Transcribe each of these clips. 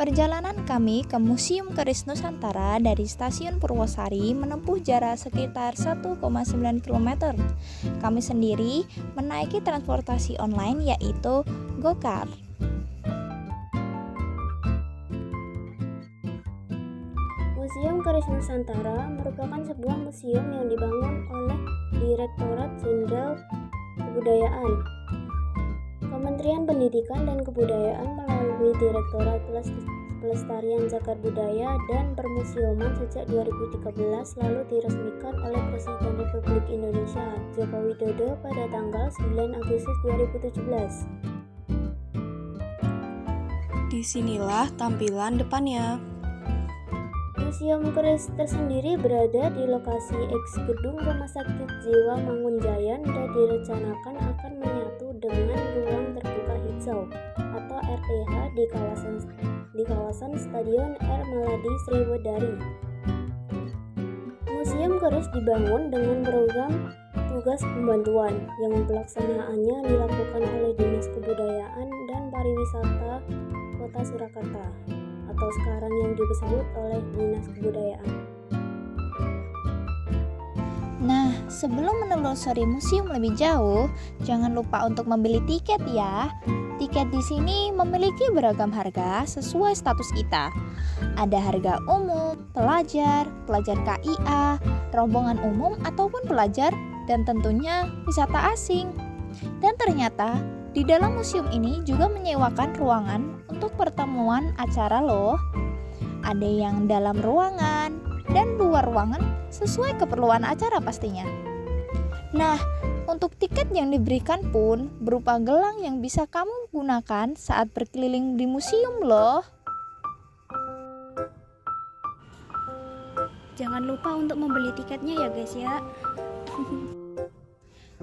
Perjalanan kami ke Museum Keris Nusantara dari Stasiun Purwosari menempuh jarak sekitar 1,9 km. Kami sendiri menaiki transportasi online yaitu Go-Kart. Museum Keris Nusantara merupakan sebuah museum yang dibangun oleh Direktorat Jenderal Kebudayaan, Kementerian Pendidikan dan Kebudayaan melalui Direktorat Pelestarian Cagar Budaya dan Permuseuman sejak 2013, lalu diresmikan oleh Presiden Republik Indonesia Joko Widodo pada tanggal 9 Agustus 2017. Disinilah tampilan depannya. Museum Keris tersendiri berada di lokasi eks gedung Rumah Sakit Jiwa Mangunjayan dan direncanakan akan menyatu dengan ruang terbuka hijau atau RTH di kawasan Stadion R. Maladi Sriwedari. Museum Keris dibangun dengan program tugas pembantuan yang pelaksanaannya dilakukan oleh Dinas Kebudayaan dan Pariwisata Kota Surakarta atau sekarang yang disebut oleh Dinas Kebudayaan. Nah, sebelum menelusuri museum lebih jauh, jangan lupa untuk membeli tiket ya. Tiket di sini memiliki beragam harga sesuai status kita. Ada harga umum, pelajar KIA, rombongan umum ataupun pelajar, dan tentunya wisata asing. Dan ternyata di dalam museum ini juga menyewakan ruangan untuk pertemuan acara loh. Ada yang dalam ruangan dan luar ruangan sesuai keperluan acara pastinya. Nah, untuk tiket yang diberikan pun berupa gelang yang bisa kamu gunakan saat berkeliling di museum loh. Jangan lupa untuk membeli tiketnya ya guys ya.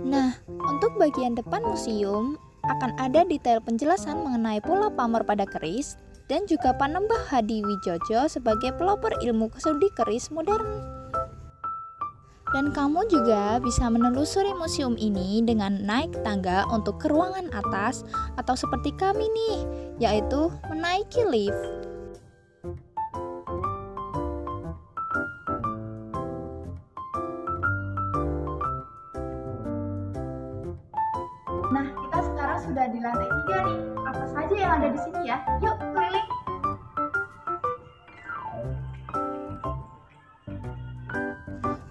Nah, untuk bagian depan museum akan ada detail penjelasan mengenai pola pamor pada keris dan juga Panembah Hadi Wijojo sebagai pelopor ilmu kesudi keris modern. Dan kamu juga bisa menelusuri museum ini dengan naik tangga untuk ke ruangan atas atau seperti kami nih, yaitu menaiki lift. Nah, kita sekarang sudah di lantai 3 nih. Apa saja yang ada di sini ya? Yuk, keliling.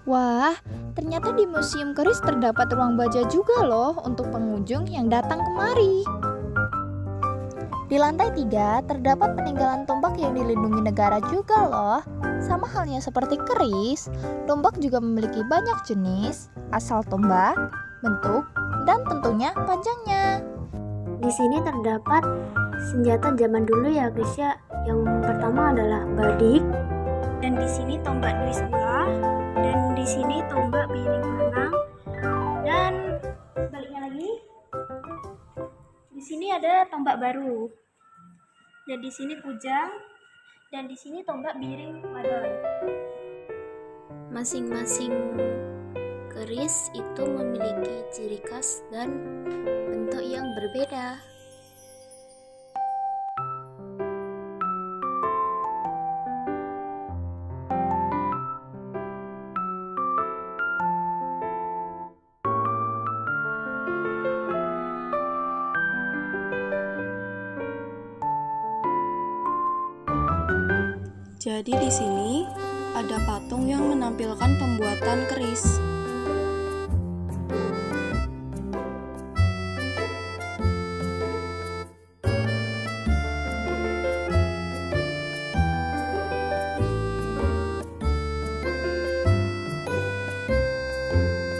Wah, ternyata di Museum Keris terdapat ruang baja juga loh untuk pengunjung yang datang kemari. Di lantai 3 terdapat peninggalan tombak yang dilindungi negara juga loh. Sama halnya seperti keris, tombak juga memiliki banyak jenis, asal tombak, bentuk, dan tentunya panjangnya. Di sini terdapat senjata zaman dulu ya guys ya. Yang pertama adalah badik, dan di sini tombak dui sebelah, dan di sini tombak piring renang, dan sebaliknya lagi. Di sini ada tombak baru, dan di sini kujang, dan di sini tombak biring madon. Masing-masing keris itu memiliki ciri khas dan bentuk yang berbeda. Jadi di sini ada patung yang menampilkan pembuatan keris.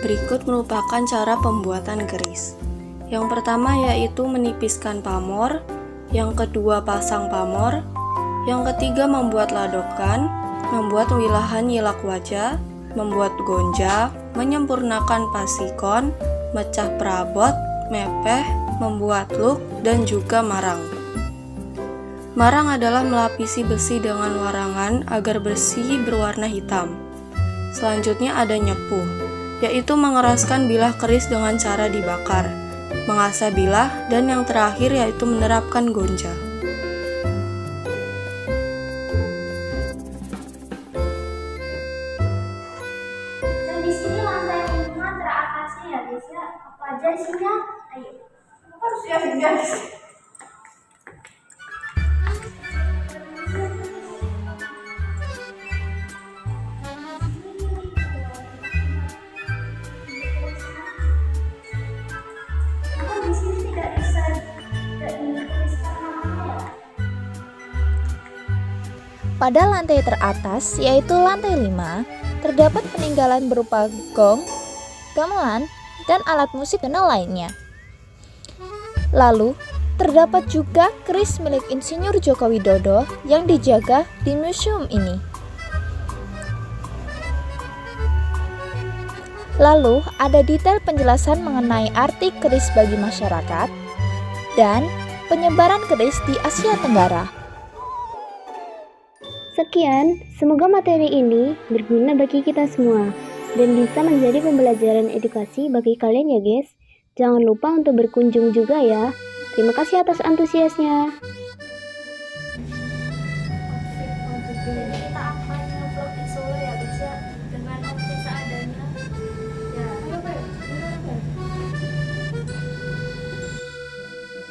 Berikut merupakan cara pembuatan keris. Yang pertama yaitu menipiskan pamor, yang kedua pasang pamor, Yang ketiga membuat ladokan, membuat wilahan yilak wajah, membuat gonja, menyempurnakan pasikon, mecah perabot, mepeh, membuat luk, dan juga marang. Marang adalah melapisi besi dengan warangan agar besi berwarna hitam. Selanjutnya ada nyepuh, yaitu mengeraskan bilah keris dengan cara dibakar, mengasah bilah, dan yang terakhir yaitu menerapkan gonja. Dan di sini lantai 5 teratasnya ya guys ya. Apa aja isinya? Ayo. Harus ya, guys. Kenapa di sini tidak dituliskan namanya ya? Pada lantai teratas, yaitu lantai 5, terdapat peninggalan berupa gong, gamelan, dan alat musik tradisional lainnya. Lalu, terdapat juga keris milik Insinyur Joko Widodo yang dijaga di museum ini. Lalu, ada detail penjelasan mengenai arti keris bagi masyarakat dan penyebaran keris di Asia Tenggara. Sekian, semoga materi ini berguna bagi kita semua dan bisa menjadi pembelajaran edukasi bagi kalian ya guys. Jangan lupa untuk berkunjung juga ya. Terima kasih atas antusiasnya.